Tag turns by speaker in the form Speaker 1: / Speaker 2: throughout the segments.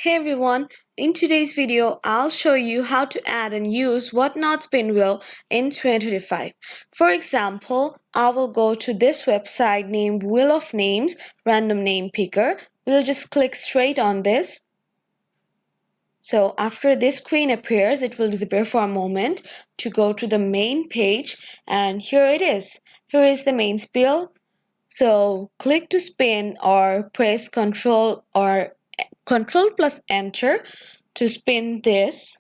Speaker 1: Hey everyone, in today's video, I'll show you how to add and use Whatnot Spinwheel in 2025. For example, I will go to this website named Wheel of Names, Random Name Picker. We'll just click straight on this. So after this screen appears, it will disappear for a moment to go to the main page, and here it is. Here is the main spiel. So click to spin or press Control plus Enter to spin this.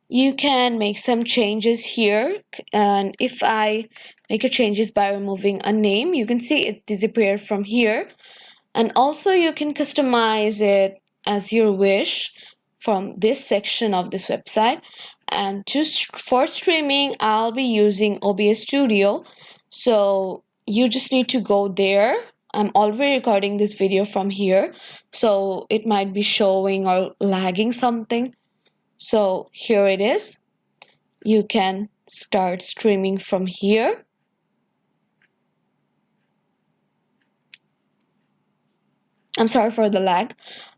Speaker 1: You can make some changes here, and if I make a changes by removing a name, you can see it disappear from here. And also you can customize it as your wish from this section of this website. And for streaming, I'll be using OBS Studio. So you just need to go there. I'm already recording this video from here, so it might be showing or lagging something. So here it is. You can start streaming from here. I'm sorry for the lag.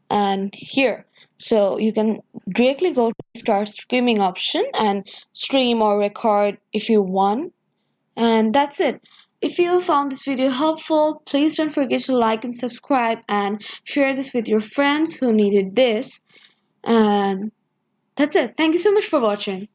Speaker 1: And here, so you can directly go to start streaming option and stream or record if you want. And that's it. If you found this video helpful, please don't forget to like and subscribe and share this with your friends who needed this. And that's it. Thank you so much for watching.